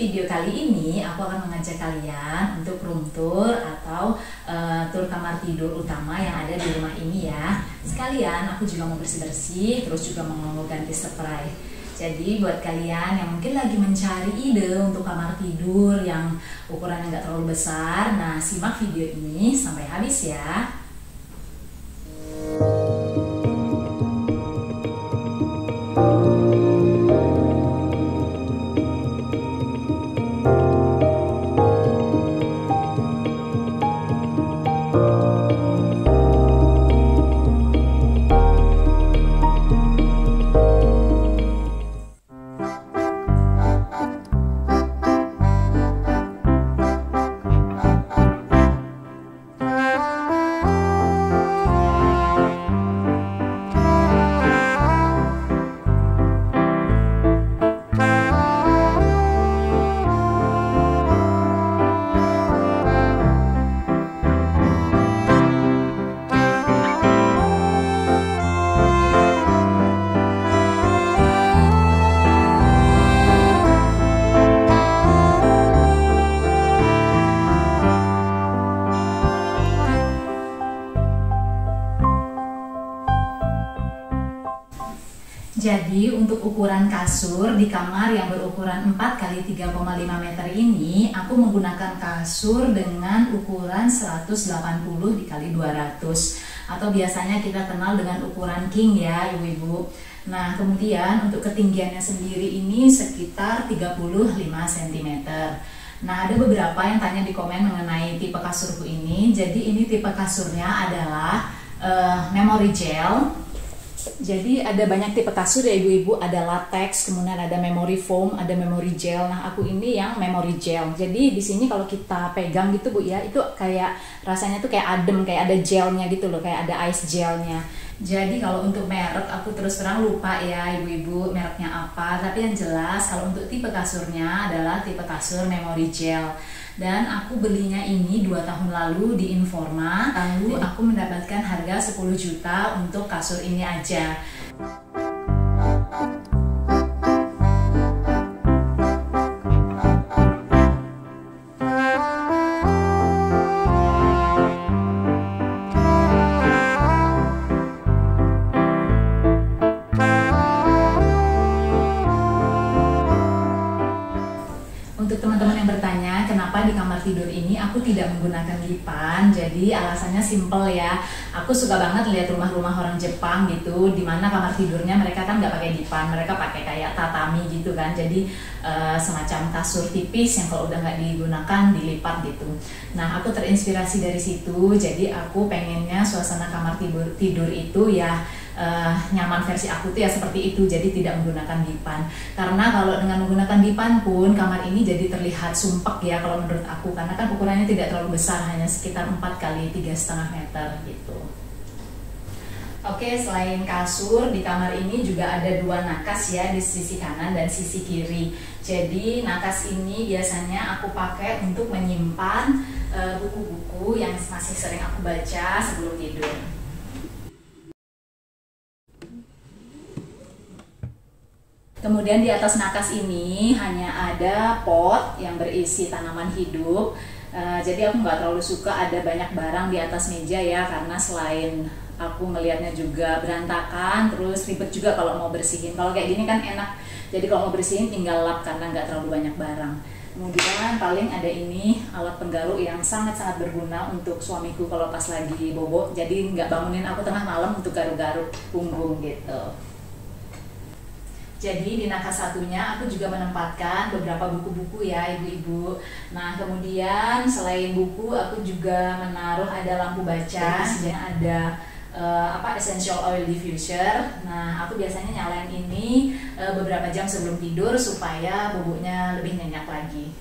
video kali ini aku akan mengajak kalian untuk room tour atau tur kamar tidur utama yang ada di rumah ini ya. Sekalian aku juga mau bersih-bersih, terus juga mau ganti spray. Jadi buat kalian yang mungkin lagi mencari ide untuk kamar tidur yang ukurannya nggak terlalu besar, nah simak video ini sampai habis ya. Jadi untuk ukuran kasur di kamar yang berukuran 4 x 3,5 meter ini, aku menggunakan kasur dengan ukuran 180 x 200 atau biasanya kita kenal dengan ukuran king ya ibu-ibu. Nah kemudian untuk ketinggiannya sendiri ini sekitar 35 cm. Nah ada beberapa yang tanya di komen mengenai tipe kasurku ini. Jadi ini tipe kasurnya adalah memory gel. Jadi ada banyak tipe kasur ya ibu-ibu, ada latex, kemudian ada memory foam, ada memory gel. Nah aku ini yang memory gel. Jadi di sini kalau kita pegang gitu bu ya, itu kayak rasanya tuh kayak adem, kayak ada gelnya gitu loh, kayak ada ice gelnya. Jadi kalau untuk merek aku terus terang lupa ya ibu-ibu mereknya apa. Tapi yang jelas kalau untuk tipe kasurnya adalah tipe kasur memory gel. Dan aku belinya ini 2 tahun lalu di Informa. Lalu aku mendapatkan harga 10 juta untuk kasur ini aja. Untuk teman-teman yang bertanya kenapa di kamar tidur ini aku tidak menggunakan dipan, jadi alasannya simple ya. Aku suka banget lihat rumah-rumah orang Jepang gitu, dimana kamar tidurnya mereka kan nggak pakai dipan, mereka pakai kayak tatami gitu kan. Jadi semacam kasur tipis yang kalau udah nggak digunakan dilipat gitu. Nah aku terinspirasi dari situ, jadi aku pengennya suasana kamar tidur itu ya nyaman versi aku tuh ya seperti itu, jadi tidak menggunakan dipan. Karena kalau dengan menggunakan dipan pun kamar ini jadi terlihat sumpek ya kalau menurut aku, karena kan ukurannya tidak terlalu besar, hanya sekitar 4 x 3,5 meter gitu. Oke, selain kasur di kamar ini juga ada 2 nakas ya di sisi kanan dan sisi kiri. Jadi nakas ini biasanya aku pakai untuk menyimpan buku-buku yang masih sering aku baca sebelum tidur. Kemudian di atas nakas ini hanya ada pot yang berisi tanaman hidup. Jadi aku nggak terlalu suka ada banyak barang di atas meja ya, karena selain aku melihatnya juga berantakan, terus ribet juga kalau mau bersihin. Kalau kayak gini kan enak, jadi kalau mau bersihin tinggal lap karena nggak terlalu banyak barang. Kemudian paling ada ini alat penggaruk yang sangat-sangat berguna untuk suamiku kalau pas lagi bobo, jadi nggak bangunin aku tengah malam untuk garuk-garuk punggung gitu. Jadi di nakas satunya aku juga menempatkan beberapa buku-buku ya ibu-ibu. Nah kemudian selain buku aku juga menaruh ada lampu baca, ada essential oil diffuser. Nah aku biasanya nyalain ini beberapa jam sebelum tidur supaya bubuknya lebih nyenyak lagi.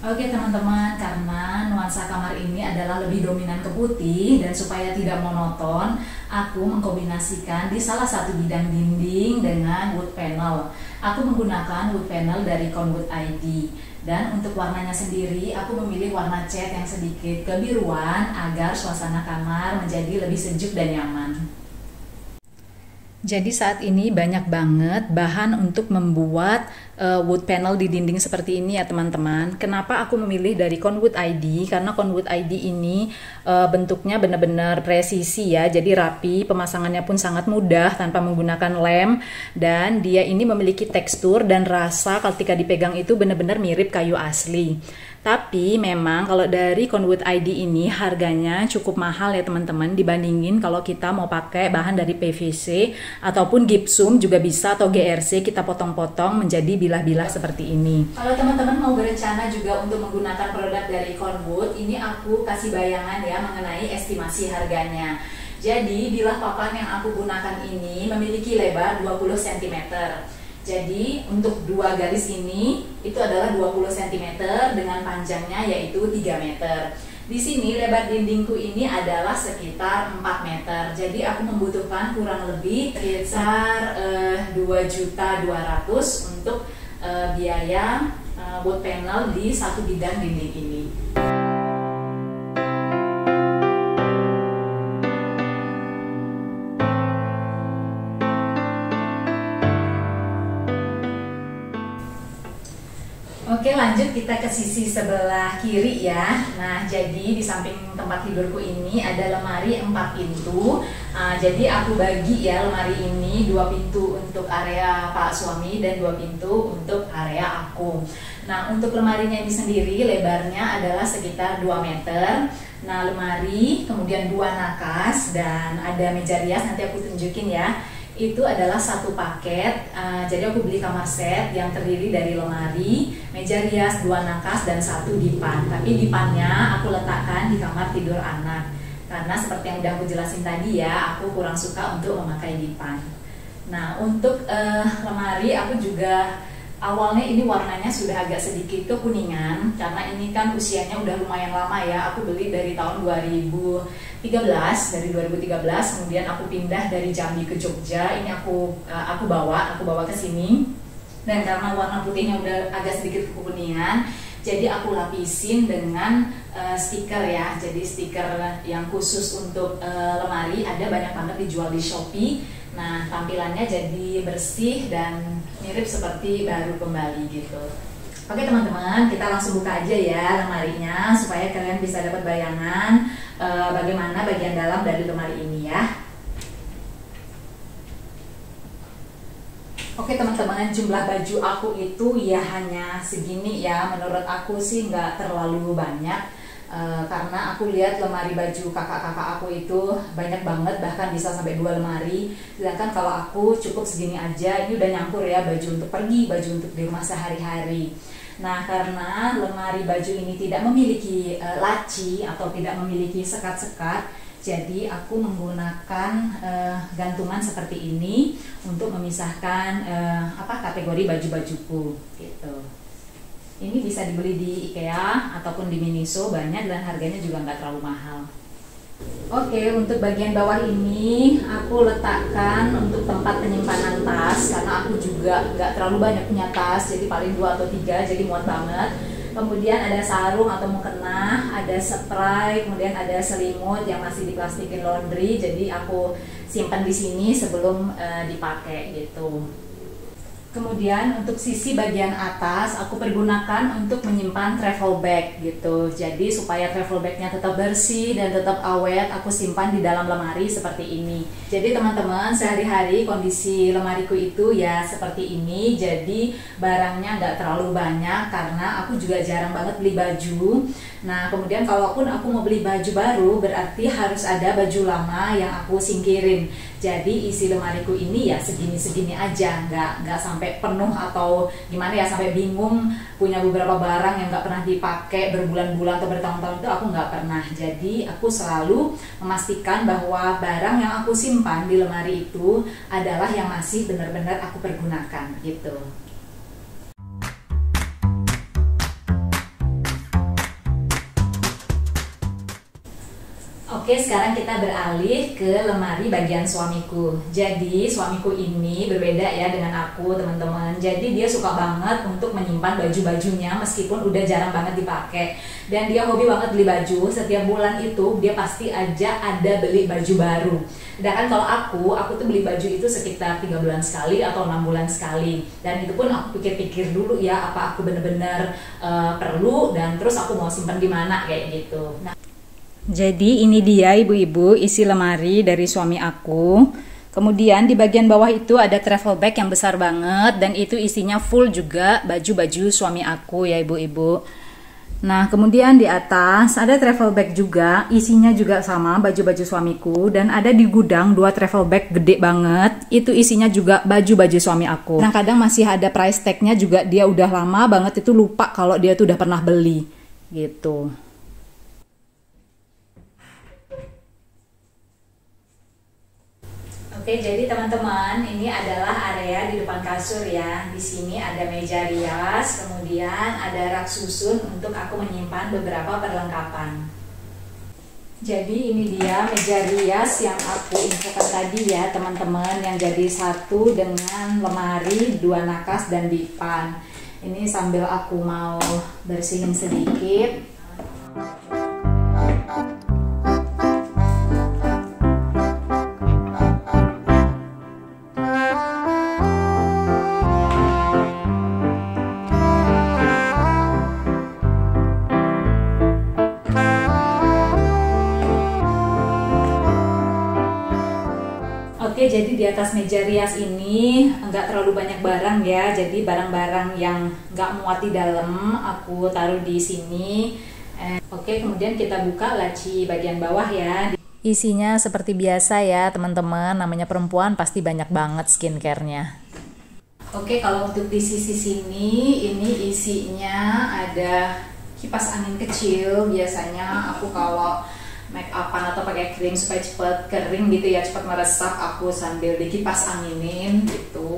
Oke teman-teman, karena nuansa kamar ini adalah lebih dominan ke putih dan supaya tidak monoton, aku mengkombinasikan di salah satu bidang dinding dengan wood panel. Aku menggunakan wood panel dari Conwood ID. Dan untuk warnanya sendiri, aku memilih warna cat yang sedikit kebiruan agar suasana kamar menjadi lebih sejuk dan nyaman. Jadi saat ini banyak banget bahan untuk membuat wood panel di dinding seperti ini ya teman-teman. Kenapa aku memilih dari Conwood ID? Karena Conwood ID ini bentuknya benar-benar presisi ya, jadi rapi, pemasangannya pun sangat mudah tanpa menggunakan lem, dan dia ini memiliki tekstur dan rasa ketika dipegang itu benar-benar mirip kayu asli. Tapi memang kalau dari Conwood ID ini harganya cukup mahal ya teman-teman, dibandingin kalau kita mau pakai bahan dari PVC ataupun gypsum juga bisa, atau GRC kita potong-potong menjadi bilah-bilah seperti ini. Kalau teman-teman mau berencana juga untuk menggunakan produk dari Conwood, ini aku kasih bayangan ya mengenai estimasi harganya. Jadi bilah papan yang aku gunakan ini memiliki lebar 20 cm. Jadi untuk dua garis ini itu adalah 20 cm dengan panjangnya yaitu 3 meter. Di sini lebar dindingku ini adalah sekitar 4 meter. Jadi aku membutuhkan kurang lebih sekitar 2.200.000 untuk biaya wood panel di satu bidang dinding ini. Oke, lanjut kita ke sisi sebelah kiri ya. Nah, jadi di samping tempat tidurku ini ada lemari 4 pintu. Jadi aku bagi ya lemari ini 2 pintu untuk area Pak suami dan 2 pintu untuk area aku. Nah, untuk lemarinya ini sendiri lebarnya adalah sekitar 2 meter. Nah, lemari, kemudian 2 nakas, dan ada meja rias, nanti aku tunjukin ya. Itu adalah satu paket, jadi aku beli kamar set yang terdiri dari lemari, meja rias, 2 nakas, dan 1 dipan. Tapi dipannya aku letakkan di kamar tidur anak, karena seperti yang udah aku jelasin tadi ya, aku kurang suka untuk memakai dipan. Nah, untuk lemari aku juga awalnya ini warnanya sudah agak sedikit kekuningan, karena ini kan usianya udah lumayan lama ya. Aku beli dari tahun 2013, kemudian aku pindah dari Jambi ke Jogja. Ini aku bawa ke sini, dan karena warna putihnya udah agak sedikit kekuningan, jadi aku lapisin dengan stiker ya. Jadi stiker yang khusus untuk lemari ada banyak banget dijual di Shopee. Nah, tampilannya jadi bersih dan mirip seperti baru kembali gitu. Oke teman-teman, kita langsung buka aja ya lemarinya supaya kalian bisa dapat bayangan bagaimana bagian dalam dari lemari ini ya. Oke teman-teman, jumlah baju aku itu ya hanya segini ya. Menurut aku sih nggak terlalu banyak. Karena aku lihat lemari baju kakak-kakak aku itu banyak banget, bahkan bisa sampai 2 lemari. Sedangkan kalau aku cukup segini aja. Ini udah nyampur ya, baju untuk pergi, baju untuk di rumah sehari-hari. Nah, karena lemari baju ini tidak memiliki laci atau tidak memiliki sekat-sekat, jadi aku menggunakan gantungan seperti ini untuk memisahkan kategori baju-bajuku gitu. Ini bisa dibeli di IKEA ataupun di Miniso, banyak dan harganya juga nggak terlalu mahal. Oke, untuk bagian bawah ini aku letakkan untuk tempat penyimpanan tas, karena aku juga nggak terlalu banyak punya tas, jadi paling 2 atau 3, jadi muat banget. Kemudian ada sarung atau mukena, ada spray, kemudian ada selimut yang masih diplastikin laundry, jadi aku simpan di sini sebelum dipakai gitu. Kemudian untuk sisi bagian atas aku pergunakan untuk menyimpan travel bag gitu. Jadi supaya travel bagnya tetap bersih dan tetap awet, aku simpan di dalam lemari seperti ini. Jadi teman-teman, sehari-hari kondisi lemariku itu ya seperti ini. Jadi barangnya nggak terlalu banyak karena aku juga jarang banget beli baju. Nah, kemudian kalaupun aku mau beli baju baru, berarti harus ada baju lama yang aku singkirin. Jadi isi lemariku ini ya segini-segini aja, nggak sampai penuh atau gimana ya, sampai bingung punya beberapa barang yang nggak pernah dipakai berbulan-bulan atau bertahun-tahun, itu aku nggak pernah. Jadi aku selalu memastikan bahwa barang yang aku simpan di lemari itu adalah yang masih benar-benar aku pergunakan gitu. Oke, sekarang kita beralih ke lemari bagian suamiku. Jadi suamiku ini berbeda ya dengan aku, teman-teman. Jadi dia suka banget untuk menyimpan baju-bajunya meskipun udah jarang banget dipakai. Dan dia hobi banget beli baju. Setiap bulan itu dia pasti aja ada beli baju baru. Sedangkan kalau aku tuh beli baju itu sekitar 3 bulan sekali atau 6 bulan sekali. Dan itu pun aku pikir-pikir dulu ya, apa aku bener-bener perlu dan terus aku mau simpan di mana kayak gitu. Nah, jadi ini dia ibu-ibu isi lemari dari suami aku. Kemudian di bagian bawah itu ada travel bag yang besar banget dan itu isinya full juga baju-baju suami aku ya ibu-ibu. Nah kemudian di atas ada travel bag juga, isinya juga sama baju-baju suamiku. Dan ada di gudang 2 travel bag gede banget, itu isinya juga baju-baju suami aku. Kadang-kadang masih ada price tagnya juga, dia udah lama banget itu lupa kalau dia tuh udah pernah beli gitu. Oke, jadi teman-teman, ini adalah area di depan kasur ya. Di sini ada meja rias, kemudian ada rak susun untuk aku menyimpan beberapa perlengkapan. Jadi ini dia meja rias yang aku infokan tadi ya teman-teman, yang jadi satu dengan lemari, 2 nakas dan dipan. Ini sambil aku mau bersihin sedikit. Oke, jadi di atas meja rias ini enggak terlalu banyak barang ya. Jadi barang-barang yang enggak muat di dalam aku taruh di sini. Oke, kemudian kita buka laci bagian bawah ya. Isinya seperti biasa ya teman-teman, namanya perempuan pasti banyak banget skincare-nya. Oke, kalau untuk di sisi sini ini isinya ada kipas angin kecil. Biasanya aku kalau make upan atau pakai krim supaya cepat kering gitu ya, cepat meresap, aku sambil dikipas anginin gitu.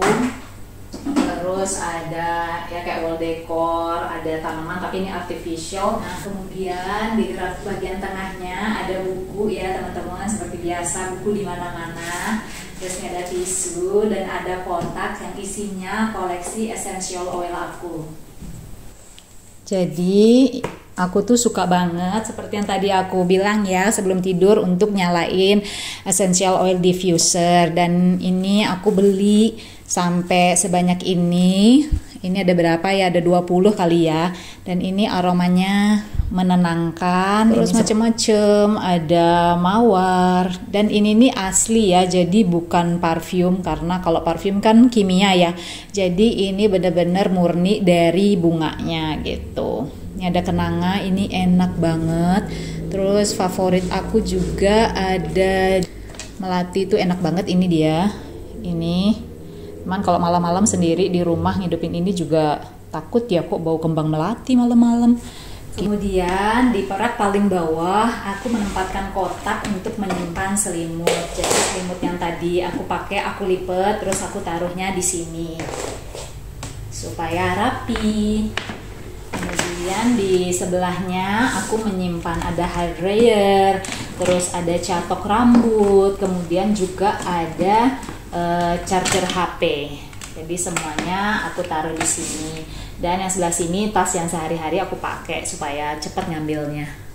Terus ada ya kayak wall decor, ada tanaman tapi ini artificial. Nah kemudian di bagian tengahnya ada buku ya teman-teman, seperti biasa buku di mana-mana. Terus ini ada tisu dan ada kotak yang isinya koleksi essential oil aku. Jadi aku tuh suka banget seperti yang tadi aku bilang ya sebelum tidur untuk nyalain essential oil diffuser, dan ini aku beli sampai sebanyak ini. Ini ada berapa ya? Ada 20 kali ya. Dan ini aromanya menenangkan, terus macem-macem, ada mawar, dan ini nih asli ya, jadi bukan parfum karena kalau parfum kan kimia ya. Jadi ini bener-bener murni dari bunganya gitu. Ini ada kenanga, ini enak banget. Terus favorit aku juga ada melati, itu enak banget ini dia. Ini cuman kalau malam-malam sendiri di rumah ngidupin ini juga takut ya, kok bau kembang melati malam-malam. Kemudian di rak paling bawah aku menempatkan kotak untuk menyimpan selimut. Jadi selimut yang tadi aku pakai aku lipat, terus aku taruhnya di sini supaya rapi. Kemudian di sebelahnya aku menyimpan ada hair dryer, terus ada catok rambut, kemudian juga ada charger HP. Jadi semuanya aku taruh di sini. Dan yang sebelah sini tas yang sehari-hari aku pakai supaya cepat ngambilnya.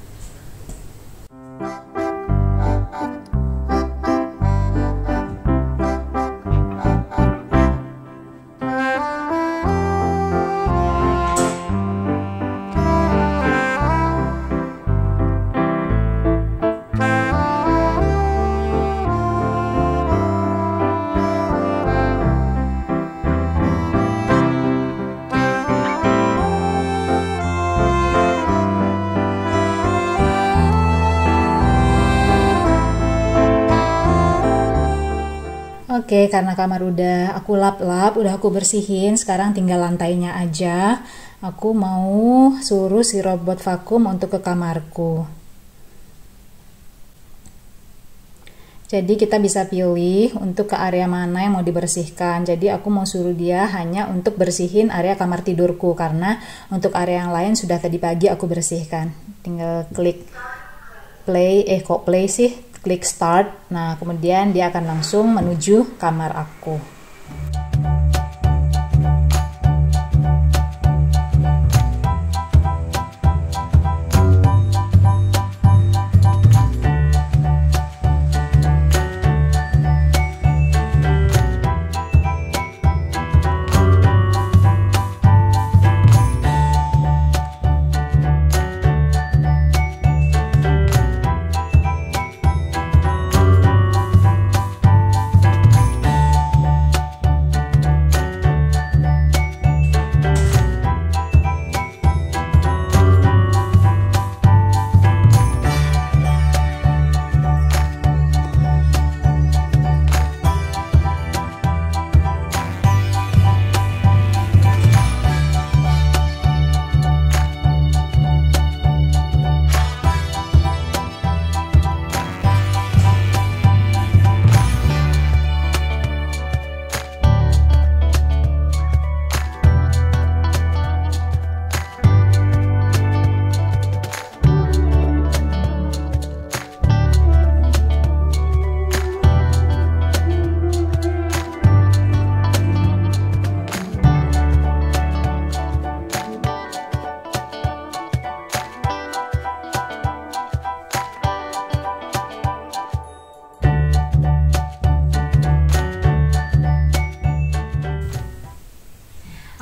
Oke, karena kamar udah aku lap-lap, udah aku bersihin, sekarang tinggal lantainya aja. Aku mau suruh si robot vakum untuk ke kamarku. Jadi kita bisa pilih untuk ke area mana yang mau dibersihkan. Jadi aku mau suruh dia hanya untuk bersihin area kamar tidurku, karena untuk area yang lain sudah tadi pagi aku bersihkan. Tinggal klik klik start. Nah, kemudian dia akan langsung menuju kamar aku.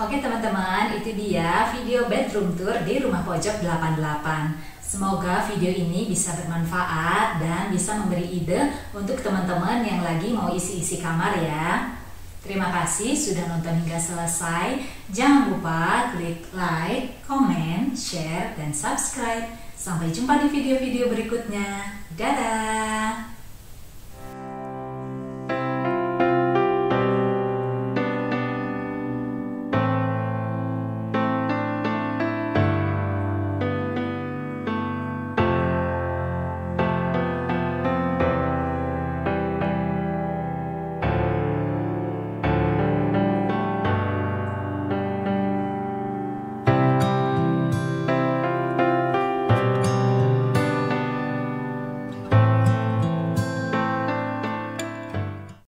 Oke teman-teman, itu dia video bedroom tour di Rumah Pojok 88. Semoga video ini bisa bermanfaat dan bisa memberi ide untuk teman-teman yang lagi mau isi-isi kamar ya. Terima kasih sudah nonton hingga selesai. Jangan lupa klik like, comment, share, dan subscribe. Sampai jumpa di video-video berikutnya. Dadah!